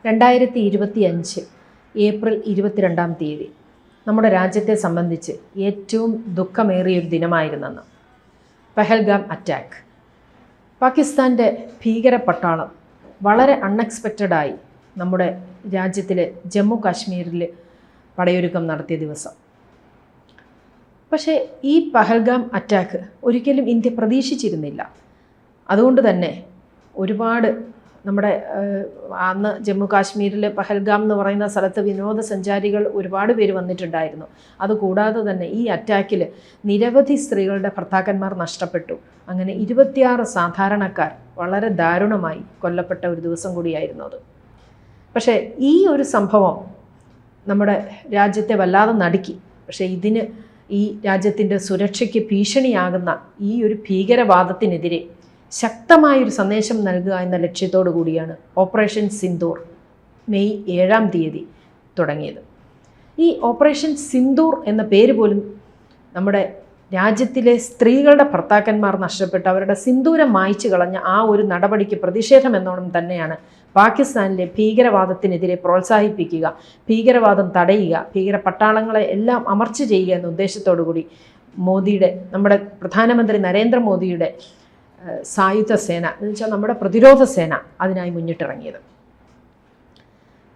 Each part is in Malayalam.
2025 ഏപ്രിൽ 22 നമ്മുടെ രാജ്യത്തെ സംബന്ധിച്ച് ഏറ്റവും ദുഃഖമേറിയൊരു ദിനമായിരുന്നെന്ന്. പഹൽഗാം അറ്റാക്ക്. പാകിസ്ഥാൻ്റെ ഭീകര പട്ടാളം വളരെ അൺഎക്സ്പെക്റ്റഡായി നമ്മുടെ രാജ്യത്തിലെ ജമ്മു കാശ്മീരിൽ പടയൊരുക്കം നടത്തിയ ദിവസം. പക്ഷേ ഈ പഹൽഗാം അറ്റാക്ക് ഒരിക്കലും ഇന്ത്യ പ്രതീക്ഷിച്ചിരുന്നില്ല. അതുകൊണ്ട് തന്നെ ഒരുപാട് നമ്മുടെ അന്ന് ജമ്മു കാശ്മീരിൽ പഹൽഗാം എന്ന് പറയുന്ന സ്ഥലത്ത് വിനോദസഞ്ചാരികൾ ഒരുപാട് പേര് വന്നിട്ടുണ്ടായിരുന്നു. അതുകൂടാതെ തന്നെ ഈ അറ്റാക്കിൽ നിരവധി സ്ത്രീകളുടെ ഭർത്താക്കന്മാർ നഷ്ടപ്പെട്ടു. അങ്ങനെ 26 സാധാരണക്കാർ വളരെ ദാരുണമായി കൊല്ലപ്പെട്ട ഒരു ദിവസം കൂടിയായിരുന്നു അത്. പക്ഷേ ഈ ഒരു സംഭവം നമ്മുടെ രാജ്യത്തെ വല്ലാതെ നടുക്കി. പക്ഷേ ഇതിന് ഈ രാജ്യത്തിൻ്റെ സുരക്ഷയ്ക്ക് ഭീഷണിയാകുന്ന ഈ ഒരു ഭീകരവാദത്തിനെതിരെ ശക്തമായൊരു സന്ദേശം നൽകുക എന്ന ലക്ഷ്യത്തോടു കൂടിയാണ് ഓപ്പറേഷൻ സിന്ദൂർ മെയ് 7 തുടങ്ങിയത്. ഈ ഓപ്പറേഷൻ സിന്ദൂർ എന്ന പേര് പോലും നമ്മുടെ രാജ്യത്തിലെ സ്ത്രീകളുടെ ഭർത്താക്കന്മാർ നഷ്ടപ്പെട്ട് അവരുടെ സിന്ദൂരം മായ്ച്ചു കളഞ്ഞ ആ ഒരു നടപടിക്ക് പ്രതിഷേധം എന്നോണം തന്നെയാണ് പാകിസ്ഥാനിലെ ഭീകരവാദത്തിനെതിരെ പ്രോത്സാഹിപ്പിക്കുക, ഭീകരവാദം തടയുക, ഭീകര പട്ടാളങ്ങളെ എല്ലാം അമർച്ച ചെയ്യുക എന്ന ഉദ്ദേശത്തോടു കൂടി നമ്മുടെ പ്രധാനമന്ത്രി നരേന്ദ്രമോദിയുടെ സായുധ സേന എന്ന് വെച്ചാൽ നമ്മുടെ പ്രതിരോധ സേന അതിനായി മുന്നിട്ടിറങ്ങിയത്.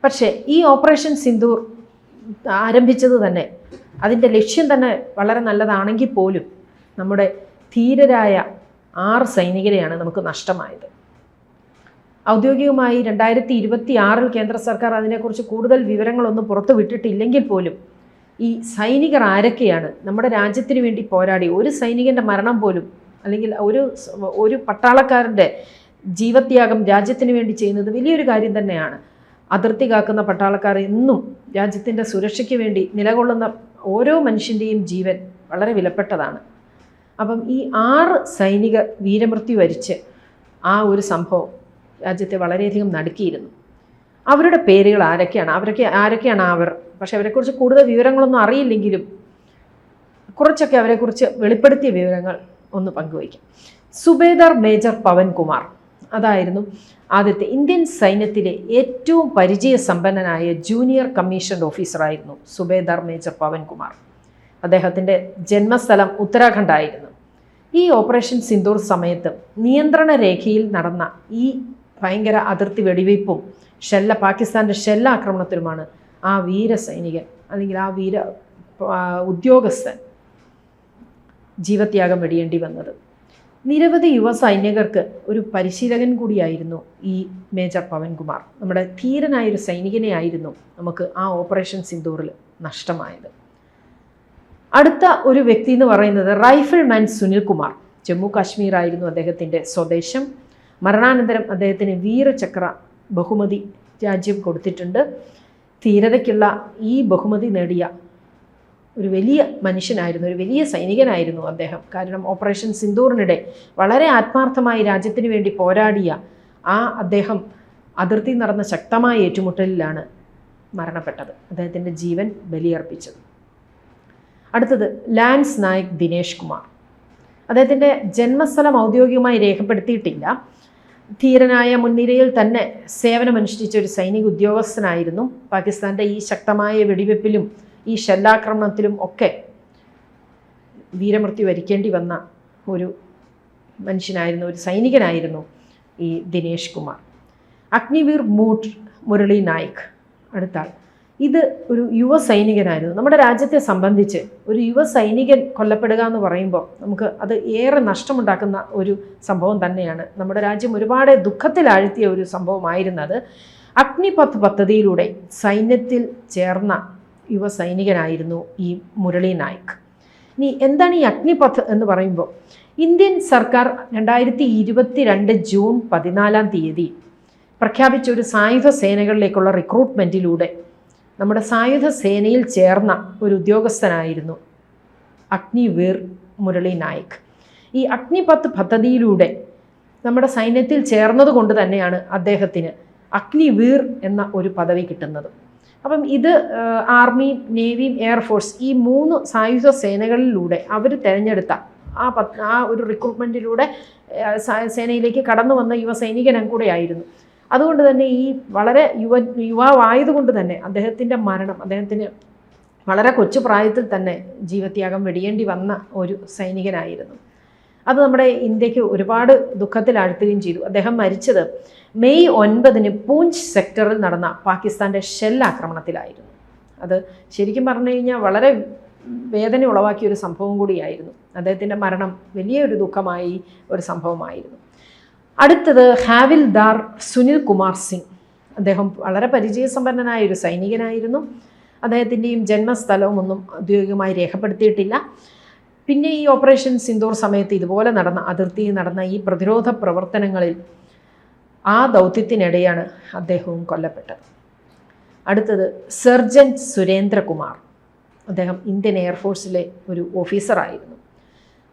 പക്ഷേ ഈ ഓപ്പറേഷൻ സിന്ദൂർ ആരംഭിച്ചത് തന്നെ അതിൻ്റെ ലക്ഷ്യം തന്നെ വളരെ നല്ലതാണെങ്കിൽ പോലും നമ്മുടെ ധീരരായ 6 സൈനികരെയാണ് നമുക്ക് നഷ്ടമായത്. ഔദ്യോഗികമായി 2026 കേന്ദ്ര സർക്കാർ അതിനെക്കുറിച്ച് കൂടുതൽ വിവരങ്ങളൊന്നും പുറത്തു വിട്ടിട്ടില്ലെങ്കിൽ പോലും ഈ സൈനികർ ആരൊക്കെയാണ് നമ്മുടെ രാജ്യത്തിന് വേണ്ടി പോരാടി ഒരു സൈനികൻ്റെ മരണം പോലും അല്ലെങ്കിൽ ഒരു പട്ടാളക്കാരൻ്റെ ജീവത്യാഗം രാജ്യത്തിന് വേണ്ടി ചെയ്യുന്നത് വലിയൊരു കാര്യം തന്നെയാണ്. അതിർത്തി കാക്കുന്ന പട്ടാളക്കാർ എന്നും രാജ്യത്തിൻ്റെ സുരക്ഷയ്ക്ക് വേണ്ടി നിലകൊള്ളുന്ന ഓരോ മനുഷ്യൻ്റെയും ജീവൻ വളരെ വിലപ്പെട്ടതാണ്. അപ്പം ഈ 6 സൈനികർ വീരമൃത്യു വരിച്ച് ആ ഒരു സംഭവം രാജ്യത്തെ വളരെയധികം നടുക്കിയിരുന്നു. അവരുടെ പേരുകൾ ആരൊക്കെയാണ് അവർ? പക്ഷെ അവരെക്കുറിച്ച് കൂടുതൽ വിവരങ്ങളൊന്നും അറിയില്ലെങ്കിലും കുറച്ചൊക്കെ അവരെക്കുറിച്ച് വെളിപ്പെടുത്തിയ വിവരങ്ങൾ ഒന്ന് പങ്കുവയ്ക്കാം. സുബേദാർ മേജർ പവൻകുമാർ അതായിരുന്നു ആദ്യത്തെ ഇന്ത്യൻ സൈന്യത്തിലെ ഏറ്റവും പരിചയസമ്പന്നനായ ജൂനിയർ കമ്മീഷൻഡ് ഓഫീസറായിരുന്നു സുബേദാർ മേജർ പവൻകുമാർ. അദ്ദേഹത്തിൻ്റെ ജന്മസ്ഥലം ഉത്തരാഖണ്ഡായിരുന്നു. ഈ ഓപ്പറേഷൻ സിന്ദൂർ സമയത്ത് നിയന്ത്രണ രേഖയിൽ നടന്ന ഈ ഭയങ്കര അതിർത്തി വെടിവയ്പ്പും പാകിസ്ഥാൻ്റെ ഷെല്ലാക്രമണത്തിലുമാണ് ആ വീര സൈനികൻ അല്ലെങ്കിൽ ആ വീര ഉദ്യോഗസ്ഥൻ ജീവത്യാഗം വെടിയേണ്ടി വന്നത്. നിരവധി യുവ സൈനികർക്ക് ഒരു പരിശീലകൻ കൂടിയായിരുന്നു ഈ മേജർ പവൻകുമാർ. നമ്മുടെ ധീരനായൊരു സൈനികനെ ആയിരുന്നു നമുക്ക് ആ ഓപ്പറേഷൻ സിന്ദൂറിൽ നഷ്ടമായത്. അടുത്ത ഒരു വ്യക്തി എന്ന് പറയുന്നത് റൈഫിൾമാൻ സുനിൽ കുമാർ. ജമ്മു കാശ്മീർ ആയിരുന്നു അദ്ദേഹത്തിൻ്റെ സ്വദേശം. മരണാനന്തരം അദ്ദേഹത്തിന് വീരചക്ര ബഹുമതി രാജ്യം കൊടുത്തിട്ടുണ്ട്. ധീരതയ്ക്കുള്ള ഈ ബഹുമതി നേടിയ ഒരു വലിയ മനുഷ്യനായിരുന്നു, ഒരു വലിയ സൈനികനായിരുന്നു അദ്ദേഹം. കാരണം ഓപ്പറേഷൻ സിന്ദൂറിനിടെ വളരെ ആത്മാർത്ഥമായി രാജ്യത്തിന് വേണ്ടി പോരാടിയ അദ്ദേഹം അതിർത്തി നടന്ന ശക്തമായ ഏറ്റുമുട്ടലിലാണ് മരണപ്പെട്ടത്. അദ്ദേഹത്തിൻ്റെ ജീവൻ ബലിയർപ്പിച്ചത്. അടുത്തത് ലാൻസ് നായക് ദിനേശ് കുമാർ. അദ്ദേഹത്തിൻ്റെ ജന്മസ്ഥലം ഔദ്യോഗികമായി രേഖപ്പെടുത്തിയിട്ടില്ല. ധീരനായ മുൻനിരയിൽ തന്നെ സേവനമനുഷ്ഠിച്ച ഒരു സൈനിക ഉദ്യോഗസ്ഥനായിരുന്നു. പാകിസ്ഥാൻ്റെ ഈ ശക്തമായ വെടിവെപ്പിലും ഈ ഷെല്ലാക്രമണത്തിലും ഒക്കെ വീരമൃത്യു വരിക്കേണ്ടി വന്ന ഒരു മനുഷ്യനായിരുന്നു, ഒരു സൈനികനായിരുന്നു ഈ ദിനേശ് കുമാർ. അഗ്നിവീർ മുരളി നായിക് അടുത്താൾ. ഇത് ഒരു യുവ സൈനികനായിരുന്നു. നമ്മുടെ രാജ്യത്തെ സംബന്ധിച്ച് ഒരു യുവ സൈനികൻ കൊല്ലപ്പെടുക എന്ന് പറയുമ്പോൾ നമുക്ക് അത് ഏറെ നഷ്ടമുണ്ടാക്കുന്ന ഒരു സംഭവം തന്നെയാണ്. നമ്മുടെ രാജ്യം ഒരുപാട് ദുഃഖത്തിലാഴ്ത്തിയ ഒരു സംഭവമായിരുന്നത്. അഗ്നിപഥ് പദ്ധതിയിലൂടെ സൈന്യത്തിൽ ചേർന്ന യുവ സൈനികനായിരുന്നു ഈ മുരളി നായിക്. ഇനി എന്താണ് ഈ അഗ്നിപഥ് എന്ന് പറയുമ്പോൾ, ഇന്ത്യൻ സർക്കാർ 2022 ജൂൺ 14 പ്രഖ്യാപിച്ച ഒരു സായുധ സേനകളിലേക്കുള്ള റിക്രൂട്ട്മെൻറ്റിലൂടെ നമ്മുടെ സായുധ സേനയിൽ ചേർന്ന ഒരു ഉദ്യോഗസ്ഥനായിരുന്നു അഗ്നിവീർ മുരളി നായിക്. ഈ അഗ്നിപഥ് പദ്ധതിയിലൂടെ നമ്മുടെ സൈന്യത്തിൽ ചേർന്നത് കൊണ്ട് തന്നെയാണ് അദ്ദേഹത്തിന് അഗ്നിവീർ എന്ന ഒരു പദവി കിട്ടുന്നത്. അപ്പം ഇത് ആർമിയും നേവിയും എയർഫോഴ്സ് ഈ 3 സായുധ സേനകളിലൂടെ അവർ തിരഞ്ഞെടുത്ത ആ ഒരു റിക്രൂട്ട്മെൻറ്റിലൂടെ സേനയിലേക്ക് കടന്നു വന്ന യുവ സൈനികനും കൂടെ ആയിരുന്നു. അതുകൊണ്ട് തന്നെ ഈ വളരെ യുവാവായതുകൊണ്ട് തന്നെ അദ്ദേഹത്തിൻ്റെ മരണം, അദ്ദേഹത്തിന് വളരെ കൊച്ചു പ്രായത്തിൽ തന്നെ ജീവത്യാഗം വെടിയേണ്ടി വന്ന ഒരു സൈനികനായിരുന്നു. അത് നമ്മുടെ ഇന്ത്യക്ക് ഒരുപാട് ദുഃഖത്തിലാഴ്ത്തുകയും ചെയ്തു. അദ്ദേഹം മരിച്ചത് മെയ് 9 പൂഞ്ച് സെക്ടറിൽ നടന്ന പാകിസ്ഥാൻ്റെ ഷെൽ ആക്രമണത്തിലായിരുന്നു. അത് ശരിക്കും പറഞ്ഞു കഴിഞ്ഞാൽ വളരെ വേദന ഉളവാക്കിയ ഒരു സംഭവം കൂടിയായിരുന്നു. അദ്ദേഹത്തിൻ്റെ മരണം വലിയൊരു ദുഃഖമായി ഒരു സംഭവമായിരുന്നു. അടുത്തത് ഹാവിൽദാർ സുനിൽ കുമാർ സിംഗ്. അദ്ദേഹം വളരെ പരിചയസമ്പന്നനായ ഒരു സൈനികനായിരുന്നു. അദ്ദേഹത്തിൻ്റെയും ജന്മസ്ഥലവും ഒന്നും ഔദ്യോഗികമായി രേഖപ്പെടുത്തിയിട്ടില്ല. പിന്നെ ഈ ഓപ്പറേഷൻ സിന്ദൂർ സമയത്ത് ഇതുപോലെ അതിർത്തിയിൽ നടന്ന ഈ പ്രതിരോധ പ്രവർത്തനങ്ങളിൽ ആ ദൗത്യത്തിനിടെയാണ് അദ്ദേഹവും കൊല്ലപ്പെട്ടത്. അടുത്തത് സർജൻറ്റ് സുരേന്ദ്രകുമാർ. അദ്ദേഹം ഇന്ത്യൻ എയർഫോഴ്സിലെ ഒരു ഓഫീസറായിരുന്നു.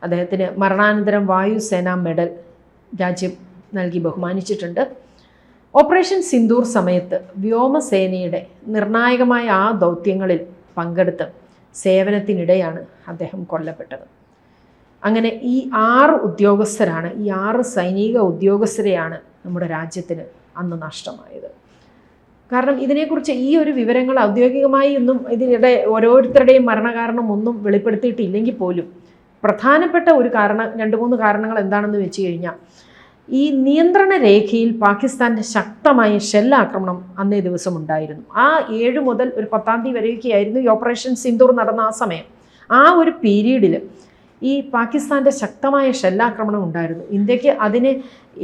അദ്ദേഹത്തിന് മരണാനന്തരം വായുസേനാ മെഡൽ രാജ്യം നൽകി ബഹുമാനിച്ചിട്ടുണ്ട്. ഓപ്പറേഷൻ സിന്ദൂർ സമയത്ത് വ്യോമസേനയുടെ നിർണായകമായ ആ ദൗത്യങ്ങളിൽ പങ്കെടുത്ത് സേവനത്തിനിടെയാണ് അദ്ദേഹം കൊല്ലപ്പെട്ടത്. അങ്ങനെ ഈ 6 ഉദ്യോഗസ്ഥരാണ്, ഈ 6 സൈനിക ഉദ്യോഗസ്ഥരെയാണ് നമ്മുടെ രാജ്യത്തിന് അന്ന് നഷ്ടമായത്. കാരണം ഇതിനെക്കുറിച്ച് ഈ ഒരു വിവരങ്ങൾ ഔദ്യോഗികമായി ഒന്നും ഇതിനിടെ ഓരോരുത്തരുടെയും മരണകാരണം ഒന്നും വെളിപ്പെടുത്തിയിട്ടില്ലെങ്കിൽ പോലും പ്രധാനപ്പെട്ട ഒരു 2-3 കാരണങ്ങൾ എന്താണെന്ന് വെച്ച് കഴിഞ്ഞാൽ, ഈ നിയന്ത്രണ രേഖയിൽ പാകിസ്ഥാൻ്റെ ശക്തമായ ഷെല്ലാക്രമണം അന്നേ ദിവസം ഉണ്ടായിരുന്നു. ആ 7 മുതൽ ഒരു 10-ാം തീയതി വരെയൊക്കെയായിരുന്നു ഈ ഓപ്പറേഷൻ സിന്ദൂർ നടന്ന ആ സമയം. ആ ഒരു പീരീഡിൽ ഈ പാകിസ്ഥാൻ്റെ ശക്തമായ ഷെല്ലാക്രമണം ഉണ്ടായിരുന്നു. ഇന്ത്യക്ക് അതിനെ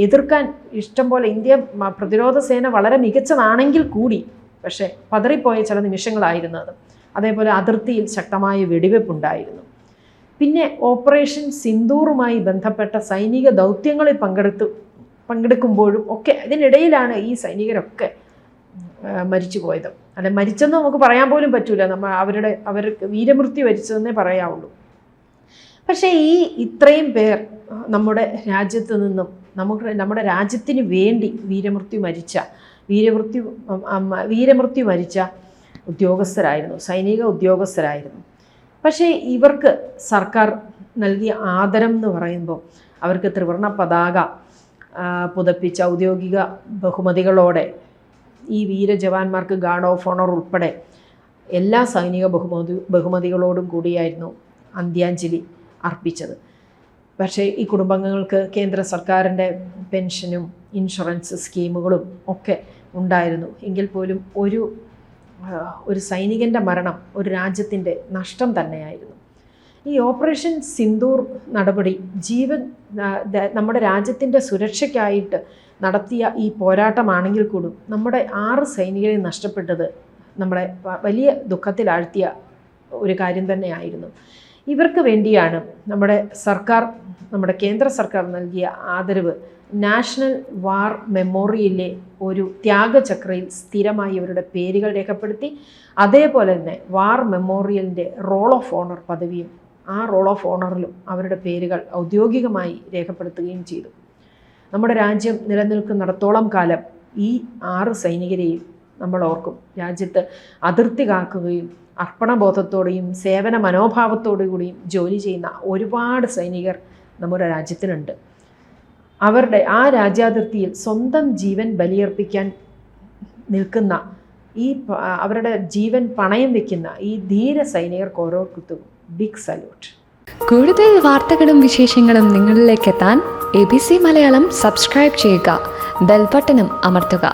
എതിർക്കാൻ ഇഷ്ടം പോലെ ഇന്ത്യ പ്രതിരോധ സേന വളരെ മികച്ചതാണെങ്കിൽ കൂടി പക്ഷേ പതറിപ്പോയ ചില നിമിഷങ്ങളായിരുന്നു അത്. അതേപോലെ അതിർത്തിയിൽ ശക്തമായ വെടിവെപ്പുണ്ടായിരുന്നു. പിന്നെ ഓപ്പറേഷൻ സിന്ദൂറുമായി ബന്ധപ്പെട്ട സൈനിക ദൗത്യങ്ങളിൽ പങ്കെടുക്കുമ്പോഴും ഒക്കെ ഇതിനിടയിലാണ് ഈ സൈനികരൊക്കെ മരിച്ചു പോയത്. അല്ലെ, മരിച്ചെന്ന് നമുക്ക് പറയാൻ പോലും പറ്റൂല. അവർക്ക് വീരമൃത്യു വരിച്ചതെന്നേ പറയാവുള്ളൂ. പക്ഷേ ഈ ഇത്രയും പേർ നമ്മുടെ രാജ്യത്ത് നിന്നും നമ്മുടെ രാജ്യത്തിന് വേണ്ടി വീരമൃത്യു മരിച്ച ഉദ്യോഗസ്ഥരായിരുന്നു, സൈനിക ഉദ്യോഗസ്ഥരായിരുന്നു. പക്ഷേ ഇവർക്ക് സർക്കാർ നൽകിയ ആദരം എന്ന് പറയുമ്പോൾ അവർക്ക് ത്രിവർണ്ണ പതാക പുതപ്പിച്ച ഔദ്യോഗിക ബഹുമതികളോടെ ഈ വീരജവാന്മാർക്ക് ഗാർഡ് ഓഫ് ഓണർ ഉൾപ്പെടെ എല്ലാ സൈനിക ബഹുമതികളോടും കൂടിയായിരുന്നു അന്ത്യാഞ്ജലി അർപ്പിച്ചത്. പക്ഷേ ഈ കുടുംബാംഗങ്ങൾക്ക് കേന്ദ്ര സർക്കാരിൻ്റെ പെൻഷനും ഇൻഷുറൻസ് സ്കീമുകളും ഒക്കെ ഉണ്ടായിരുന്നു. എങ്കിൽ പോലും ഒരു സൈനികൻ്റെ മരണം ഒരു രാജ്യത്തിൻ്റെ നഷ്ടം തന്നെയായിരുന്നു. ഈ ഓപ്പറേഷൻ സിന്ദൂർ നടപടി നമ്മുടെ രാജ്യത്തിൻ്റെ സുരക്ഷയ്ക്കായിട്ട് നടത്തിയ ഈ പോരാട്ടമാണെങ്കിൽ കൂടി നമ്മുടെ 6 സൈനികരെ നഷ്ടപ്പെട്ടത് നമ്മളെ വലിയ ദുഃഖത്തിലാഴ്ത്തിയ ഒരു കാര്യം തന്നെയായിരുന്നു. ഇവർക്ക് വേണ്ടിയാണ് നമ്മുടെ കേന്ദ്ര സർക്കാർ നൽകിയ ആദരവ് നാഷണൽ വാർ മെമ്മോറിയലിലെ ഒരു ത്യാഗചക്രയിൽ സ്ഥിരമായി ഇവരുടെ പേരുകൾ രേഖപ്പെടുത്തി. അതേപോലെ തന്നെ വാർ മെമ്മോറിയലിൻ്റെ റോൾ ഓഫ് ഓണർ പദവിയും ആ റോൾ ഓഫ് ഓണറിലും അവരുടെ പേരുകൾ ഔദ്യോഗികമായി രേഖപ്പെടുത്തുകയും ചെയ്തു. നമ്മുടെ രാജ്യം നിലനിൽക്കുന്നിടത്തോളം കാലം ഈ 6 സൈനികരെയും നമ്മൾ ഓർക്കും. രാജ്യത്ത് അതിർത്തി കാക്കുകയും അർപ്പണബോധത്തോടെയും സേവന മനോഭാവത്തോടു കൂടിയും ജോലി ചെയ്യുന്ന ഒരുപാട് സൈനികർ നമ്മുടെ രാജ്യത്തിനുണ്ട്. ആ രാജ്യാതിർത്തിയിൽ സ്വന്തം ജീവൻ ബലിയർപ്പിക്കാൻ നിൽക്കുന്ന അവരുടെ ജീവൻ പണയം വെക്കുന്ന ഈ ധീര സൈനികർക്ക് ഓരോരുത്തർക്കും ബിഗ് സല്യൂട്ട്. കൂടുതൽ വാർത്തകളും വിശേഷങ്ങളും നിങ്ങളിലേക്ക് എത്താൻ ABC മലയാളം സബ്സ്ക്രൈബ് ചെയ്യുക, ബെൽ ബട്ടണും അമർത്തുക.